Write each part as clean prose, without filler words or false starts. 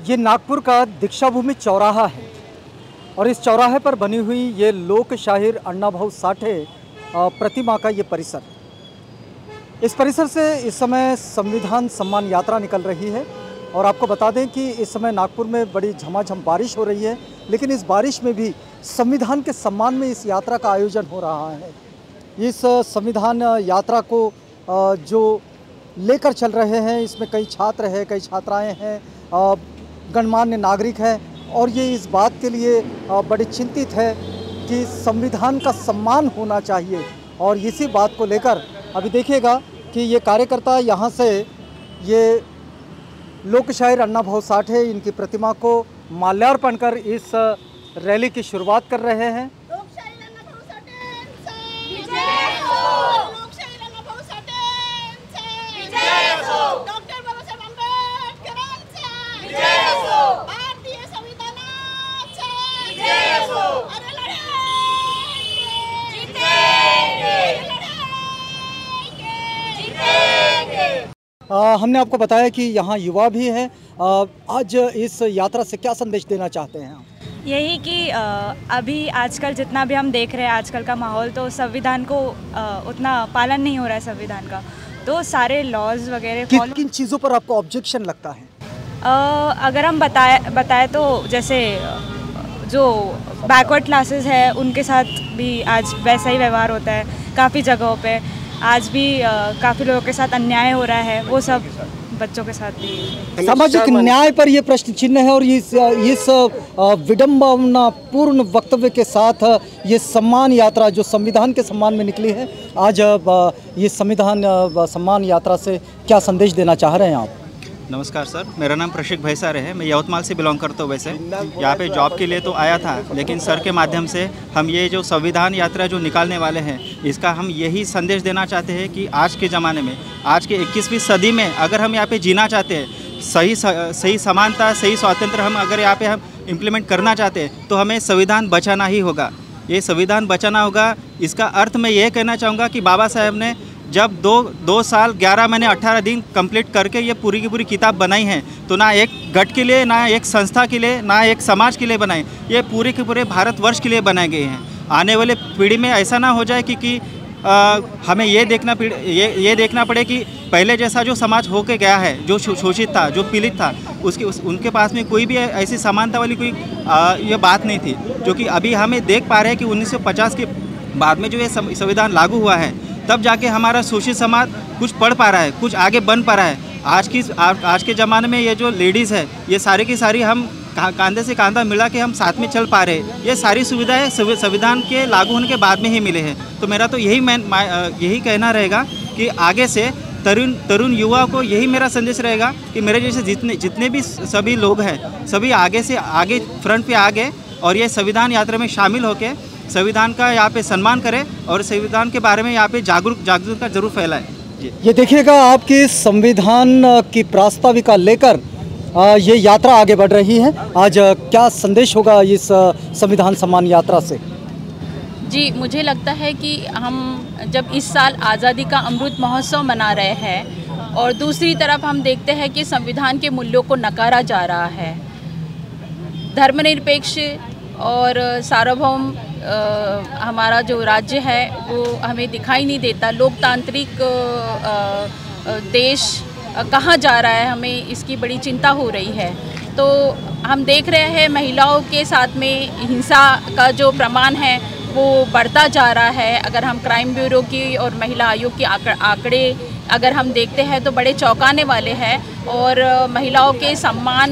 ये नागपुर का दीक्षा भूमि चौराहा है और इस चौराहे पर बनी हुई ये लोक शाहीर अण्णाभाऊ साठे प्रतिमा का ये परिसर। इस परिसर से इस समय संविधान सम्मान यात्रा निकल रही है और आपको बता दें कि इस समय नागपुर में बड़ी झमाझम बारिश हो रही है, लेकिन इस बारिश में भी संविधान के सम्मान में इस यात्रा का आयोजन हो रहा है। इस संविधान यात्रा को जो लेकर चल रहे हैं, इसमें कई छात्र हैं, कई छात्राएं हैं, गणमान्य नागरिक हैं और ये इस बात के लिए बड़े चिंतित है कि संविधान का सम्मान होना चाहिए। और इसी बात को लेकर अभी देखिएगा कि ये कार्यकर्ता यहाँ से ये लोक शाहीर अण्णाभाऊ साठे इनकी प्रतिमा को माल्यार्पण कर इस रैली की शुरुआत कर रहे हैं। हमने आपको बताया कि यहाँ युवा भी हैं। आज इस यात्रा से क्या संदेश देना चाहते हैं आप? यही कि अभी आजकल जितना भी हम देख रहे हैं आजकल का माहौल, तो संविधान को उतना पालन नहीं हो रहा है संविधान का, तो सारे लॉज वगैरह किन चीज़ों पर आपको ऑब्जेक्शन लगता है? अगर हम बताए तो जैसे जो बैकवर्ड क्लासेस है उनके साथ भी आज वैसा ही व्यवहार होता है। काफ़ी जगहों पे आज भी काफ़ी लोगों के साथ अन्याय हो रहा है, वो सब बच्चों के साथ भी। सामाजिक न्याय पर ये प्रश्न चिन्ह है और इस विडंबनापूर्ण वक्तव्य के साथ ये सम्मान यात्रा जो संविधान के सम्मान में निकली है, आज ये संविधान सम्मान यात्रा से क्या संदेश देना चाह रहे हैं आप? नमस्कार सर, मेरा नाम प्रशिक भैसारे है। मैं यवतमाल से बिलोंग करता हूँ। वैसे यहाँ पे जॉब के लिए तो आया था, लेकिन सर के माध्यम से हम ये जो संविधान यात्रा जो निकालने वाले हैं, इसका हम यही संदेश देना चाहते हैं कि आज के ज़माने में, आज के 21वीं सदी में अगर हम यहाँ पे जीना चाहते हैं, सही समानता, सही स्वातंत्र हम अगर यहाँ पे हम इम्प्लीमेंट करना चाहते हैं, तो हमें संविधान बचाना ही होगा। ये संविधान बचाना होगा। इसका अर्थ मैं ये कहना चाहूँगा कि बाबा साहेब ने जब दो साल 11 महीने 18 दिन कंप्लीट करके ये पूरी की पूरी किताब बनाई है, तो ना एक गट के लिए, ना एक संस्था के लिए, ना एक समाज के लिए बनाए, ये पूरे के पूरे भारतवर्ष के लिए बनाए गए हैं। आने वाले पीढ़ी में ऐसा ना हो जाए कि हमें ये देखना पड़े कि पहले जैसा जो समाज होके गया है, जो शोषित था, जो पीड़ित था, उनके पास में कोई भी ऐसी समानता वाली कोई ये बात नहीं थी, जो कि अभी हमें देख पा रहे हैं कि 1950 के बाद में जो ये संविधान लागू हुआ है, तब जाके हमारा शोषित समाज कुछ पढ़ पा रहा है, कुछ आगे बन पा रहा है। आज के ज़माने में ये जो लेडीज़ है, ये सारी की सारी हम कांधे से कांधा मिला के हम साथ में चल पा रहे हैं। ये सारी सुविधाएं संविधान के लागू होने के बाद में ही मिले हैं। तो मेरा तो यही कहना रहेगा कि आगे से तरुण युवा को यही मेरा संदेश रहेगा कि मेरे जैसे जितने भी सभी लोग हैं, सभी आगे से आगे फ्रंट पे आगे और ये संविधान यात्रा में शामिल होकर संविधान का यहाँ पे सम्मान करें और संविधान के बारे में यहाँ पे जागरूकता जरूर फैलाएं। ये देखिएगा आपके संविधान की प्रास्ताविका लेकर ये यात्रा आगे बढ़ रही है। आज क्या संदेश होगा इस संविधान सम्मान यात्रा से? जी, मुझे लगता है कि हम जब इस साल आज़ादी का अमृत महोत्सव मना रहे हैं और दूसरी तरफ हम देखते हैं कि संविधान के मूल्यों को नकारा जा रहा है, धर्मनिरपेक्ष और सार्वभौम हमारा जो राज्य है वो हमें दिखाई नहीं देता, लोकतांत्रिक देश कहाँ जा रहा है, हमें इसकी बड़ी चिंता हो रही है। तो हम देख रहे हैं महिलाओं के साथ में हिंसा का जो प्रमाण है वो बढ़ता जा रहा है। अगर हम क्राइम ब्यूरो की और महिला आयोग के आंकड़े अगर हम देखते हैं तो बड़े चौंकाने वाले हैं और महिलाओं के सम्मान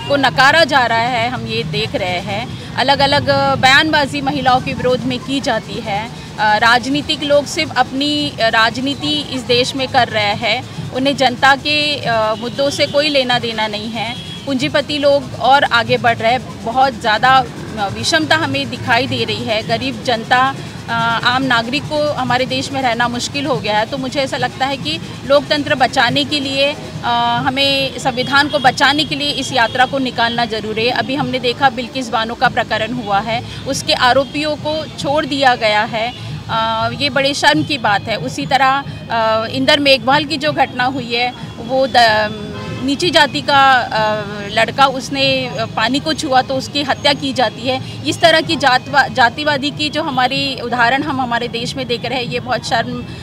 को नकारा जा रहा है, हम ये देख रहे हैं। अलग अलग बयानबाजी महिलाओं के विरोध में की जाती है। राजनीतिक लोग सिर्फ अपनी राजनीति इस देश में कर रहे हैं, उन्हें जनता के मुद्दों से कोई लेना देना नहीं है। पूंजीपति लोग और आगे बढ़ रहे हैं, बहुत ज़्यादा विषमता हमें दिखाई दे रही है। गरीब जनता, आम नागरिक को हमारे देश में रहना मुश्किल हो गया है। तो मुझे ऐसा लगता है कि लोकतंत्र बचाने के लिए, हमें संविधान को बचाने के लिए इस यात्रा को निकालना ज़रूरी है। अभी हमने देखा बिल्किस बानो का प्रकरण हुआ है, उसके आरोपियों को छोड़ दिया गया है, ये बड़े शर्म की बात है। उसी तरह इंदर मेघवाल की जो घटना हुई है वो नीची जाति का लड़का उसने पानी को छुआ तो उसकी हत्या की जाती है। इस तरह की जातिवादी की जो हमारी उदाहरण हम हमारे देश में देख रहे हैं, ये बहुत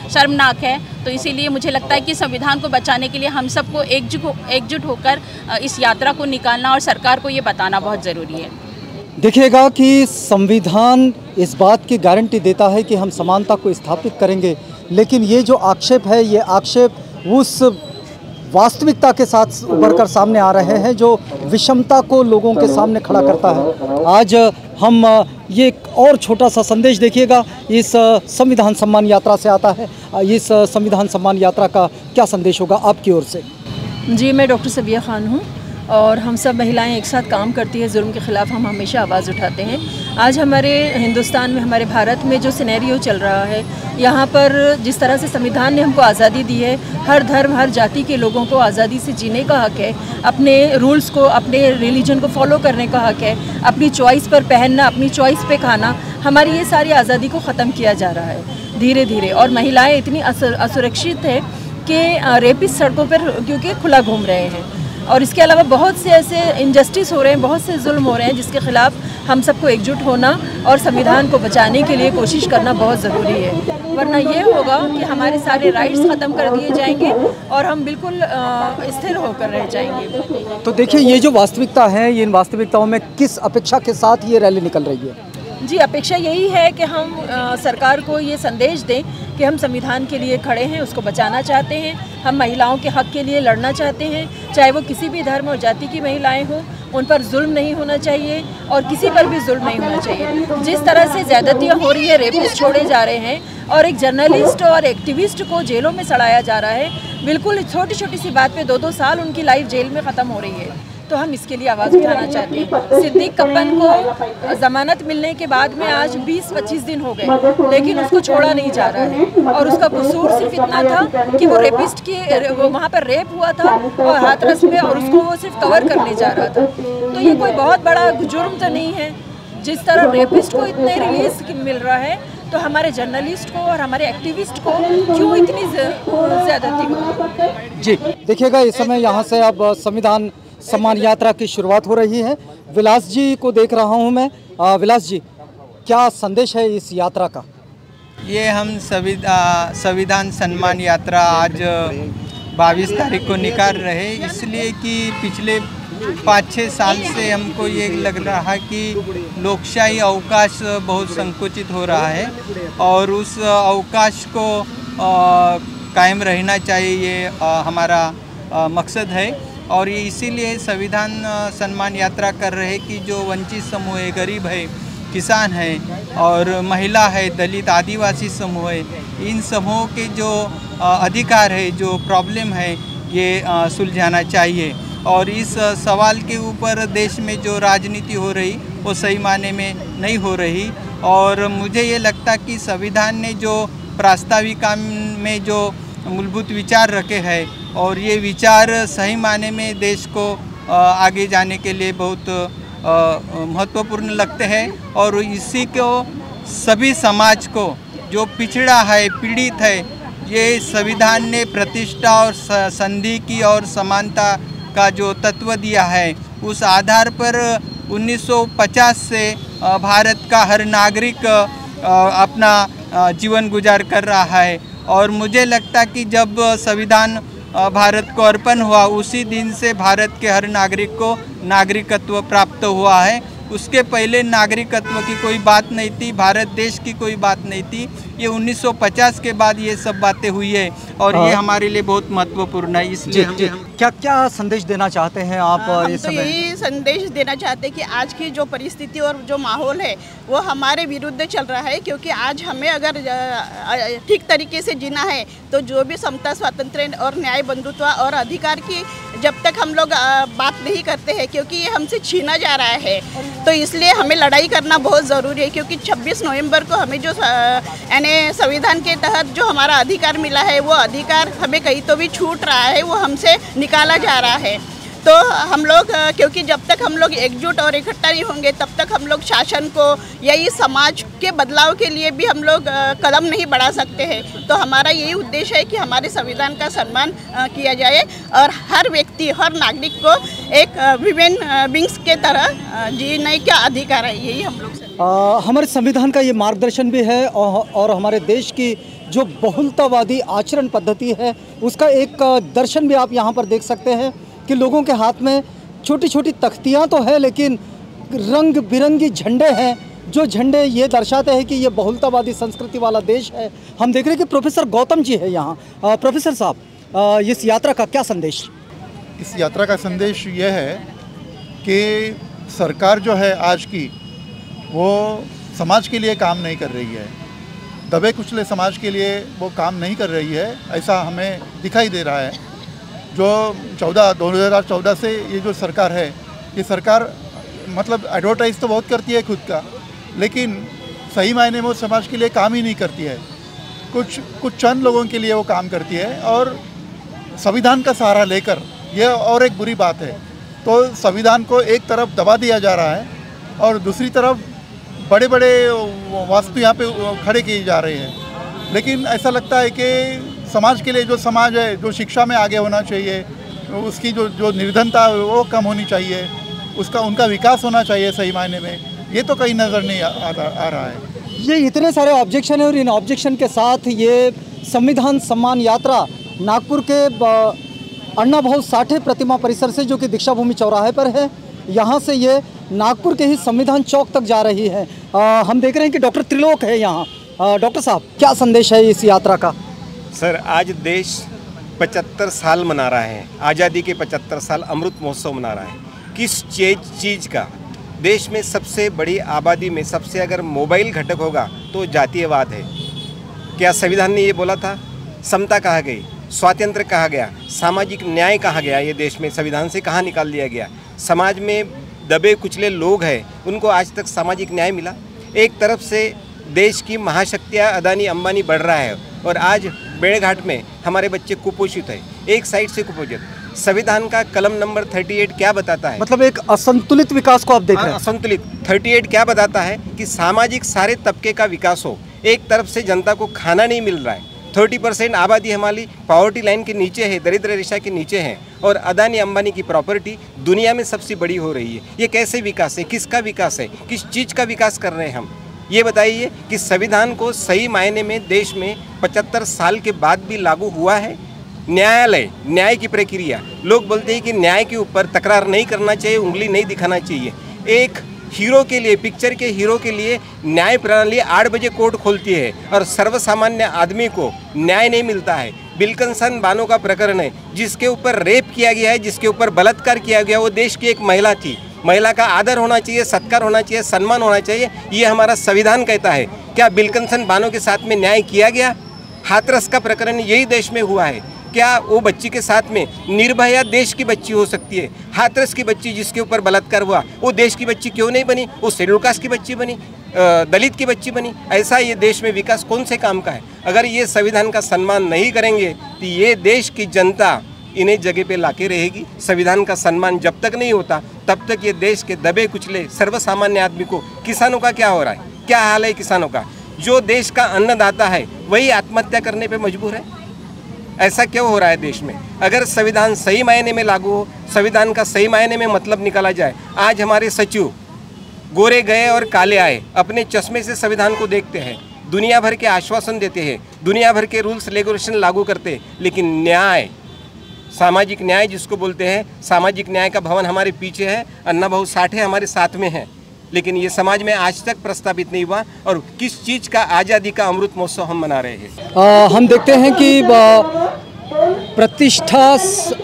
शर्मनाक है। तो इसीलिए मुझे लगता है कि संविधान को बचाने के लिए हम सबको एकजुट होकर इस यात्रा को निकालना और सरकार को ये बताना बहुत ज़रूरी है। देखिएगा कि संविधान इस बात की गारंटी देता है कि हम समानता को स्थापित करेंगे, लेकिन ये जो आक्षेप है, ये आक्षेप उस वास्तविकता के साथ उभर कर सामने आ रहे हैं जो विषमता को लोगों के सामने खड़ा करता है। आज हम ये एक और छोटा सा संदेश देखिएगा इस संविधान सम्मान यात्रा से आता है। इस संविधान सम्मान यात्रा का क्या संदेश होगा आपकी ओर से? जी, मैं डॉक्टर सबिया खान हूँ और हम सब महिलाएं एक साथ काम करती है। जुल्म के ख़िलाफ़ हम हमेशा आवाज़ उठाते हैं। आज हमारे हिंदुस्तान में, हमारे भारत में जो सिनेरियो चल रहा है, यहाँ पर जिस तरह से संविधान ने हमको आज़ादी दी है, हर धर्म हर जाति के लोगों को आज़ादी से जीने का हक़ है, अपने रूल्स को, अपने रिलीजन को फॉलो करने का हक़ है, अपनी चॉइस पर पहनना, अपनी चॉइस पे खाना, हमारी ये सारी आज़ादी को ख़त्म किया जा रहा है धीरे धीरे। और महिलाएँ इतनी असुरक्षित है कि रेपिस्ट सड़कों पर क्योंकि खुला घूम रहे हैं, और इसके अलावा बहुत से ऐसे इनजस्टिस हो रहे हैं, बहुत से जुल्म हो रहे हैं, जिसके ख़िलाफ़ हम सबको एकजुट होना और संविधान को बचाने के लिए कोशिश करना बहुत ज़रूरी है। वरना ये होगा कि हमारे सारे राइट्स ख़त्म कर दिए जाएंगे और हम बिल्कुल स्थिर होकर रह जाएंगे। तो देखिए, ये जो वास्तविकता है, ये इन वास्तविकताओं में किस अपेक्षा के साथ ये रैली निकल रही है? जी, अपेक्षा यही है कि हम सरकार को ये संदेश दें कि हम संविधान के लिए खड़े हैं, उसको बचाना चाहते हैं, हम महिलाओं के हक़ के लिए लड़ना चाहते हैं, चाहे वो किसी भी धर्म और जाति की महिलाएं हों, उन पर जुल्म नहीं होना चाहिए और किसी पर भी जुल्म नहीं होना चाहिए। जिस तरह से ज़्यादतियाँ हो रही है, रेपिस्ट छोड़े जा रहे हैं और एक जर्नलिस्ट और एक्टिविस्ट को जेलों में सड़ाया जा रहा है, बिल्कुल छोटी छोटी सी बात पे 2-2 साल उनकी लाइफ जेल में ख़त्म हो रही है। तो हम इसके लिए आवाज़ उठाना चाहते हैं। सिद्दीक कप्पन को ज़मानत मिलने के बाद में आज 20-25 दिन हो गए, लेकिन उसको छोड़ा नहीं जा रहा है और उसका कसूर सिर्फ इतना था कि वो रेपिस्ट वो वहाँ पर रेप हुआ था और हाथरस में, और उसको वो सिर्फ कवर करने जा रहा था। तो ये कोई बहुत बड़ा जुर्म तो नहीं है। जिस तरह रेपिस्ट को इतने रिलीज मिल रहा है, तो हमारे जर्नलिस्ट को और हमारे एक्टिविस्ट को क्यों इतनी ज़्यादती हो? जी, देखिएगा इस समय यहाँ से अब संविधान सम्मान यात्रा की शुरुआत हो रही है। विलास जी को देख रहा हूँ मैं। विलास जी, क्या संदेश है इस यात्रा का? ये हम संविधान सम्मान यात्रा आज 22 तारीख को निकाल रहे हैं, इसलिए कि पिछले 5-6 साल से हमको ये लग रहा है कि लोकशाही अवकाश बहुत संकुचित हो रहा है और उस अवकाश को कायम रहना चाहिए, ये हमारा मकसद है। और ये इसीलिए संविधान सम्मान यात्रा कर रहे हैं कि जो वंचित समूह है, गरीब है, किसान है और महिला है, दलित आदिवासी समूह है, इन समूहों के जो अधिकार है, जो प्रॉब्लम है, ये सुलझाना चाहिए। और इस सवाल के ऊपर देश में जो राजनीति हो रही वो सही मायने में नहीं हो रही। और मुझे ये लगता कि संविधान ने जो प्रास्ताविका में जो मूलभूत विचार रखे हैं और ये विचार सही मायने में देश को आगे जाने के लिए बहुत महत्वपूर्ण लगते हैं। और इसी को सभी समाज को जो पिछड़ा है, पीड़ित है, ये संविधान ने प्रतिष्ठा और संधि की और समानता का जो तत्व दिया है, उस आधार पर 1950 से भारत का हर नागरिक अपना जीवन गुजार कर रहा है। और मुझे लगता कि जब संविधान भारत को अर्पण हुआ, उसी दिन से भारत के हर नागरिक को नागरिकत्व प्राप्त हुआ है। उसके पहले नागरिकत्व की कोई बात नहीं थी, भारत देश की कोई बात नहीं थी। ये 1950 के बाद ये सब बातें हुई है और ये हमारे लिए बहुत महत्वपूर्ण है। इसलिए क्या क्या संदेश देना चाहते हैं आप इस समय? यही संदेश देना चाहते हैं कि आज की जो परिस्थिति और जो माहौल है वो हमारे विरुद्ध चल रहा है, क्योंकि आज हमें अगर ठीक तरीके से जीना है तो जो भी समता, स्वातंत्र्य और न्याय, बंधुत्व और अधिकार की जब तक हम लोग बात नहीं करते हैं, क्योंकि ये हमसे छीना जा रहा है, तो इसलिए हमें लड़ाई करना बहुत ज़रूरी है। क्योंकि 26 नवंबर को हमें जो यानी संविधान के तहत जो हमारा अधिकार मिला है, वो अधिकार हमें कहीं तो भी छूट रहा है, वो हमसे निकाला जा रहा है। तो हम लोग क्योंकि जब तक हम लोग एकजुट और इकट्ठा नहीं होंगे तब तक हम लोग शासन को या इस समाज के बदलाव के लिए भी हम लोग कदम नहीं बढ़ा सकते हैं। तो हमारा यही उद्देश्य है कि हमारे संविधान का सम्मान किया जाए और हर व्यक्ति, हर नागरिक को एक विमेन बींग्स के तरह जीने का अधिकार है। यही हम लोग हमारे संविधान का ये मार्गदर्शन भी है और हमारे देश की जो बहुलतावादी आचरण पद्धति है उसका एक दर्शन भी आप यहाँ पर देख सकते हैं कि लोगों के हाथ में छोटी छोटी तख्तियाँ तो है लेकिन रंग बिरंगी झंडे हैं, जो झंडे ये दर्शाते हैं कि ये बहुलतावादी संस्कृति वाला देश है। हम देख रहे हैं कि प्रोफेसर गौतम जी है यहाँ। प्रोफेसर साहब, इस यात्रा का क्या संदेश? इस यात्रा का संदेश ये है कि सरकार जो है आज की, वो समाज के लिए काम नहीं कर रही है, दबे कुचले समाज के लिए वो काम नहीं कर रही है, ऐसा हमें दिखाई दे रहा है। जो 2014 से ये जो सरकार है, ये सरकार मतलब एडवर्टाइज तो बहुत करती है खुद का, लेकिन सही मायने में वो समाज के लिए काम ही नहीं करती है। कुछ चंद लोगों के लिए वो काम करती है और संविधान का सहारा लेकर, ये और एक बुरी बात है। तो संविधान को एक तरफ दबा दिया जा रहा है और दूसरी तरफ बड़े बड़े वास्तु यहाँ पे खड़े किए जा रहे हैं। लेकिन ऐसा लगता है कि समाज के लिए, जो समाज है, जो शिक्षा में आगे होना चाहिए, उसकी जो निर्धनता है वो कम होनी चाहिए, उनका विकास होना चाहिए सही मायने में, ये तो कहीं नज़र नहीं आ रहा है। ये इतने सारे ऑब्जेक्शन है और इन ऑब्जेक्शन के साथ ये संविधान सम्मान यात्रा नागपुर के अण्णा भाऊ साठे प्रतिमा परिसर से, जो कि दीक्षा भूमि चौराहे पर है, यहाँ से ये नागपुर के ही संविधान चौक तक जा रही है। हम देख रहे हैं कि डॉक्टर त्रिलोक है यहाँ। डॉक्टर साहब, क्या संदेश है इस यात्रा का? सर, आज देश 75 साल मना रहा है, आज़ादी के 75 साल अमृत महोत्सव मना रहा है। किस चीज़ का? देश में सबसे बड़ी आबादी में सबसे अगर मोबाइल घटक होगा तो जातीयवाद है। क्या संविधान ने ये बोला था? समता कहा गई, स्वातंत्र्य कहा गया, सामाजिक न्याय कहा गया, ये देश में संविधान से कहाँ निकाल दिया गया? समाज में दबे कुचले लोग हैं, उनको आज तक सामाजिक न्याय मिला? एक तरफ से देश की महाशक्तियाँ अदानी अंबानी बढ़ रहा है और आज बेड़घाट में हमारे बच्चे कुपोषित है, एक साइड से कुपोषित। संविधान का कलम नंबर 38 क्या बताता है? मतलब एक असंतुलित विकास को आप देख रहे हैं। असंतुलित 38 क्या बताता है कि सामाजिक सारे तबके का विकास हो। एक तरफ से जनता को खाना नहीं मिल रहा है, 30% आबादी हमारी पॉवर्टी लाइन के नीचे है, दरिद्र रेखा के नीचे है, और अदानी अंबानी की प्रॉपर्टी दुनिया में सबसे बड़ी हो रही है। ये कैसे विकास है? किसका विकास है? किस चीज़ का विकास कर रहे हैं हम? ये बताइए कि संविधान को सही मायने में देश में 75 साल के बाद भी लागू हुआ है। न्यायालय, न्याय की प्रक्रिया, लोग बोलते हैं कि न्याय के ऊपर तकरार नहीं करना चाहिए, उंगली नहीं दिखाना चाहिए। एक हीरो के लिए, पिक्चर के हीरो के लिए न्याय प्रणाली 8 बजे कोर्ट खोलती है और सर्वसामान्य आदमी को न्याय नहीं मिलता है। बिल्किसन बानो का प्रकरण है, जिसके ऊपर रेप किया गया है, जिसके ऊपर बलात्कार किया गया, वो देश की एक महिला थी। महिला का आदर होना चाहिए, सत्कार होना चाहिए, सम्मान होना चाहिए, ये हमारा संविधान कहता है। क्या बिल्किसन बानो के साथ में न्याय किया गया? हाथरस का प्रकरण यही देश में हुआ है। क्या वो बच्ची के साथ में निर्भया देश की बच्ची हो सकती है? हाथरस की बच्ची जिसके ऊपर बलात्कार हुआ, वो देश की बच्ची क्यों नहीं बनी? वो शेड्यूल कास्ट की बच्ची बनी, दलित की बच्ची बनी। ऐसा ये देश में विकास कौन से काम का है? अगर ये संविधान का सम्मान नहीं करेंगे तो ये देश की जनता इन्हें जगह पे लाके रहेगी। संविधान का सम्मान जब तक नहीं होता तब तक ये देश के दबे कुचले सर्वसामान्य आदमी को, किसानों का क्या हो रहा है, क्या हाल है किसानों का? जो देश का अन्नदाता है वही आत्महत्या करने पे मजबूर है। ऐसा क्यों हो रहा है देश में? अगर संविधान सही मायने में लागू हो, संविधान का सही मायने में मतलब निकाला जाए। आज हमारे सचिव गोरे गए और काले आए, अपने चश्मे से संविधान को देखते हैं, दुनिया भर के आश्वासन देते हैं, दुनिया भर के रूल्स रेगुलेशन लागू करते हैं, लेकिन न्याय, सामाजिक न्याय जिसको बोलते हैं, सामाजिक न्याय का भवन हमारे पीछे है, अण्णा भाऊ साठे हमारे साथ में है, लेकिन ये समाज में आज तक प्रस्तावित नहीं हुआ। और किस चीज़ का आज़ादी का अमृत महोत्सव हम मना रहे हैं? हम देखते हैं कि प्रतिष्ठा,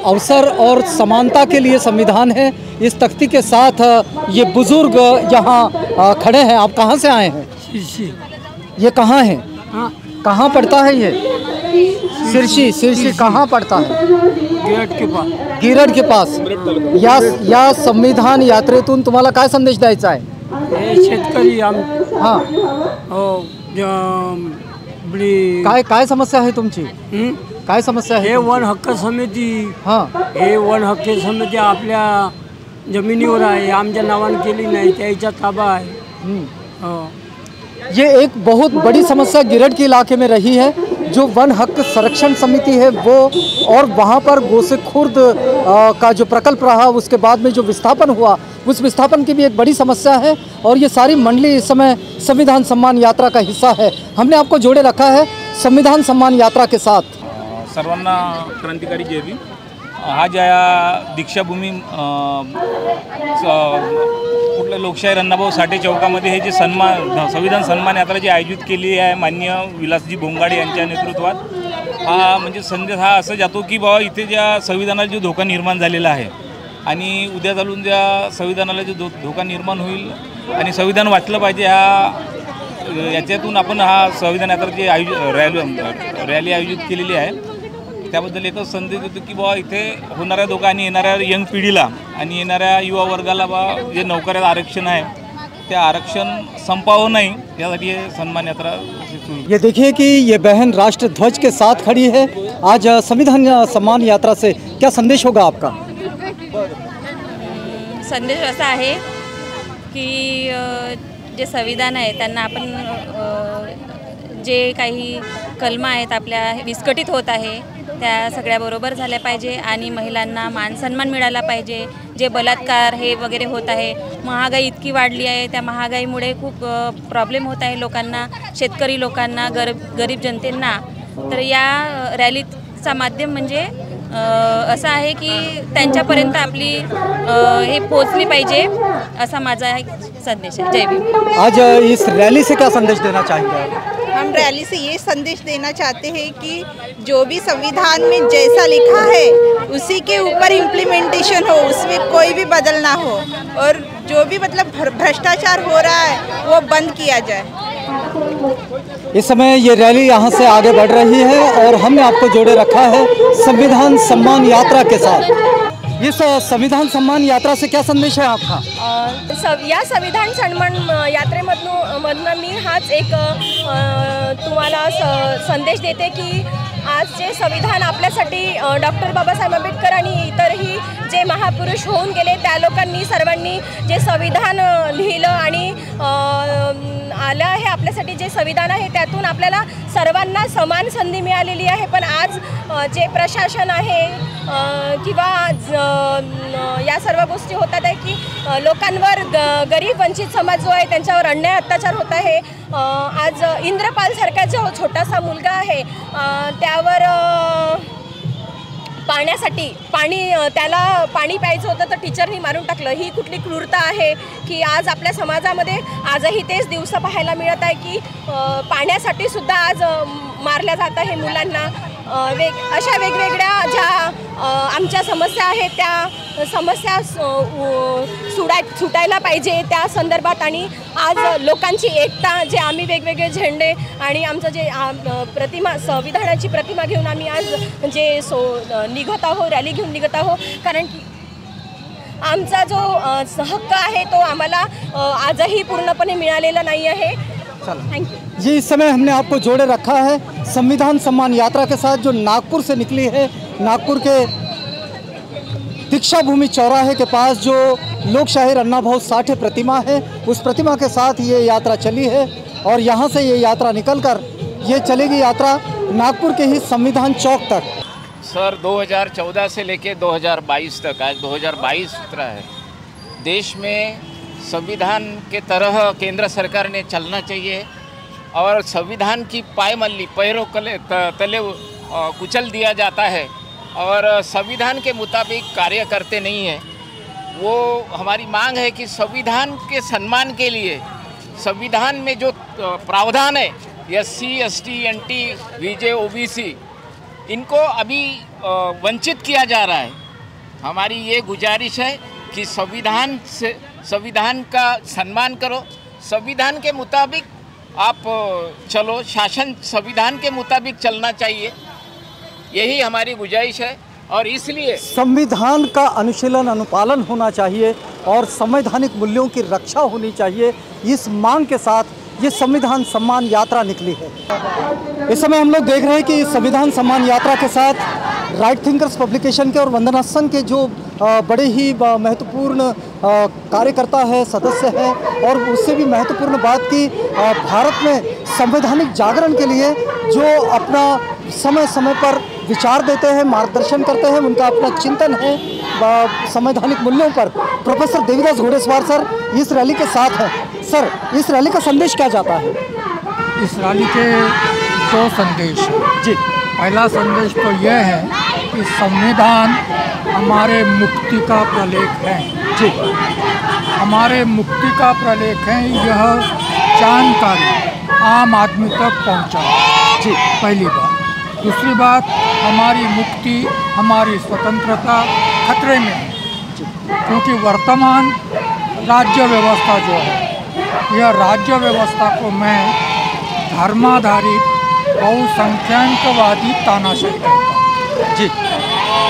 अवसर और समानता के लिए संविधान है। इस तख्ती के साथ ये बुजुर्ग यहाँ खड़े हैं। आप कहाँ से आए हैं? ये कहाँ है? कहाँ पड़ता है ये? सिरसी कहाँ पड़ता है? गिरड के पास। या संविधान यात्रेतून तुम्हाला काय संदेश द्यायचा आहे? शेतकरी काय समस्या आहे तुमची? काय समस्या आहे हे तुमची? वन हक्क समिती हां हे वन हक्क समिती आपल्या जमिनीवर आहे, आमच्या नावाने केली नाही, त्याचा ताबा आहे. हो. ये एक बहुत बड़ी समस्या गिरड के इलाके में रही है। जो वन हक संरक्षण समिति है वो, और वहाँ पर गोसेखुर्द का जो प्रकल्प रहा, उसके बाद में जो विस्थापन हुआ, उस विस्थापन की भी एक बड़ी समस्या है। और ये सारी मंडली इस समय संविधान सम्मान यात्रा का हिस्सा है। हमने आपको जोड़े रखा है संविधान सम्मान यात्रा के साथ। सर्वांना क्रांतिकारी जय भीम. हा ज्या दीक्षाभूमी कुठलं लोकशाहीर अण्णाभाऊ साठे चौकामध्ये हे जे संविधान सन्मान यात्रा जी आयोजित केली आहे माननीय विलासजी भोंगाडे यांच्या नेतृत्वात, हा म्हणजे संदेश हा असं जातो की बाबा इथे ज्या संविधानाला जो धोका निर्माण झालेला आहे आणि उद्या चालून ज्या संविधानाला जो धोका निर्माण होईल आणि संविधान वाचलं पाहिजे, याच्यातून आपण हा संविधान यात्राची रॅली आयोजित केलेली आहे. त्याबद्दल एकच संदेश देतो की बाबा इथे होणाऱ्या धोका आणि येणाऱ्या यंग पिढीला आणि येणाऱ्या युवा वर्गाला बा जे नोकऱ्यात आरक्षण आहे त्या आरक्षण संपावं नाही यासाठी हे सन्मान यात्रा सुरू. ये देखिए कि ये बहन राष्ट्र ध्वज के साथ खड़ी है। आज संविधान सम्मान यात्रा से क्या संदेश होगा आपका? संदेश असा आहे की जे संविधान आहे त्यांना आपण जे काही कलमा आहेत आपल्या विस्कटीत होत आहे त्या सगळ्या बरोबर झाल्या पाहिजे आणि महिलांना मान सन्मान मिळाला पाहिजे. जे बलात्कार हे वगैरे होत आहे, महागाई इतकी वाढली आहे, त्या महागाईमुळे खूप प्रॉब्लेम होत आहे लोकांना, शेतकरी लोकांना, गरीब जनतेंना. तर या रॅलीचा माध्यम म्हणजे असं आहे की त्यांच्यापर्यंत आपली हे पोचली पाहिजे असा माझा एक संदेश है. जय भीम. आज इस रैली से क्या संदेश देना चाहेंगे आप? हम रैली से ये संदेश देना चाहते हैं कि जो भी संविधान में जैसा लिखा है उसी के ऊपर इम्प्लीमेंटेशन हो, उसमें कोई भी बदल ना हो, और जो भी मतलब भ्रष्टाचार हो रहा है वो बंद किया जाए. इस समय ये रैली यहाँ से आगे बढ़ रही है और हमने आपको जोड़े रखा है संविधान सम्मान यात्रा के साथ। इस संविधान सम्मान यात्रा से क्या संदेश है आपका? या संविधान सन्मान यात्रेमधून मी हाच एक तुम्हाला संदेश देते की आज जे संविधान आपल्यासाठी डॉक्टर बाबासाहेब आंबेडकर आणि इतरही जे महापुरुष होऊन गेले त्या लोकांनी सर्वांनी जे संविधान लिहिलं आणि आलं आहे, आपल्यासाठी जे संविधान आहे त्यातून आपल्याला सर्वांना समान संधी मिळालेली आहे. पण आज जे प्रशासन आहे किंवा या सर्व गोष्टी होतात आहे की लोकांवर गरीब वंचित समाज जो आहे त्यांच्यावर अन्याय अत्याचार होत आहे. आज इंद्रपाल सारखा जो छोटासा मुलगा आहे त्यावर त्याला पाणी प्यायचं होतं तर टीचरनी मारून टाकलं. ही कुठली क्रूरता आहे की आज आपल्या समाजामध्ये आजही तेच दिवस पाहायला मिळत आहे की पाण्यासाठी सुद्धा आज मारल्या जात आहे मुलांना. अशा वेगवेगळ्या ज्या आमच्या समस्या आहेत त्या समस्या सुटायला पाहिजे त्या संदर्भात. आणि आज लोकांची एकता, जे आम्ही वेगवेगळे झेंडे आणि आमचं जे प्रतिमा संविधानाची प्रतिमा घेऊन आम्ही आज जे निघत आहोत, रॅली घेऊन निघत आहोत, कारण की आमचा जो हक्क आहे तो आम्हाला आजही पूर्णपणे मिळालेला नाही आहे. थैंक यू जी। इस समय हमने आपको जोड़े रखा है संविधान सम्मान यात्रा के साथ जो नागपुर से निकली है। नागपुर के दीक्षाभूमि चौराहे के पास जो लोकशाहीर अण्णाभाऊ साठे प्रतिमा है, उस प्रतिमा के साथ ये यात्रा चली है और यहाँ से ये यात्रा निकलकर ये चलेगी यात्रा नागपुर के ही संविधान चौक तक। सर 2014 से लेके 2022 तक, आज 2022 उतरा है, देश में संविधान के तरह केंद्र सरकार ने चलना चाहिए और संविधान की पायमल्ली पैरों तले कुचल दिया जाता है और संविधान के मुताबिक कार्य करते नहीं हैं। वो हमारी मांग है कि संविधान के सम्मान के लिए संविधान में जो प्रावधान है SC ST NT VJ OBC इनको अभी वंचित किया जा रहा है। हमारी ये गुजारिश है कि संविधान का सम्मान करो, संविधान के मुताबिक आप चलो, शासन संविधान के मुताबिक चलना चाहिए, यही हमारी गुजारिश है। और इसलिए संविधान का अनुशीलन अनुपालन होना चाहिए और संवैधानिक मूल्यों की रक्षा होनी चाहिए। इस मांग के साथ ये संविधान सम्मान यात्रा निकली है। इस समय हम लोग देख रहे हैं कि संविधान सम्मान यात्रा के साथ राइट थिंकर्स पब्लिकेशन के और वंदनासन के जो बड़े ही महत्वपूर्ण कार्यकर्ता है, सदस्य हैं, और उससे भी महत्वपूर्ण बात की भारत में संवैधानिक जागरण के लिए जो अपना समय समय पर विचार देते हैं, मार्गदर्शन करते हैं, उनका अपना चिंतन है संवैधानिक मूल्यों पर। प्रोफेसर देवीदास घोड़ेसवार सर इस रैली के साथ हैं। सर, इस रैली का संदेश क्या जाता है? इस रैली के दो संदेश जी। पहला संदेश तो यह है कि संविधान हमारे मुक्ति का प्रलेख है जी, हमारे मुक्ति का प्रलेख है। यह जानकारी आम आदमी तक पहुंचाए जी, पहली बात। दूसरी बात, हमारी मुक्ति, हमारी स्वतंत्रता खतरे में है, क्योंकि वर्तमान राज्य व्यवस्था जो है, यह राज्य व्यवस्था को मैं धर्माधारित बहुसंख्याकवादी तानाशाही कहता हूँ जी।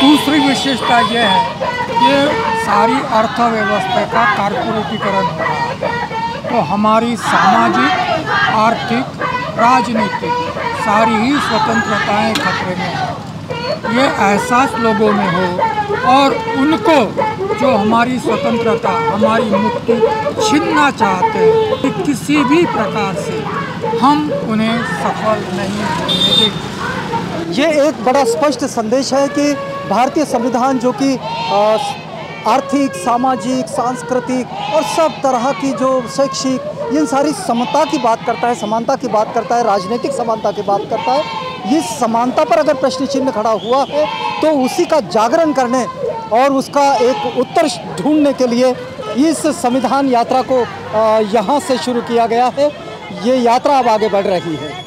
दूसरी विशेषता यह है कि सारी अर्थव्यवस्था का कारपोरेटीकरण हो रहा है, तो हमारी सामाजिक, आर्थिक, राजनीतिक सारी ही स्वतंत्रताएं खतरे में हैं। ये एहसास लोगों में हो और उनको जो हमारी स्वतंत्रता, हमारी मुक्ति छीनना चाहते हैं कि किसी भी प्रकार से हम उन्हें सफल नहीं होने देंगे। ये एक बड़ा स्पष्ट संदेश है कि भारतीय संविधान जो कि आर्थिक, सामाजिक, सांस्कृतिक और सब तरह की जो शैक्षिक, इन सारी समता की बात करता है, समानता की बात करता है, राजनीतिक समानता की बात करता है। इस समानता पर अगर प्रश्न चिन्ह खड़ा हुआ है तो उसी का जागरण करने और उसका एक उत्तर ढूंढने के लिए इस संविधान यात्रा को यहाँ से शुरू किया गया है। ये यात्रा अब आगे बढ़ रही है।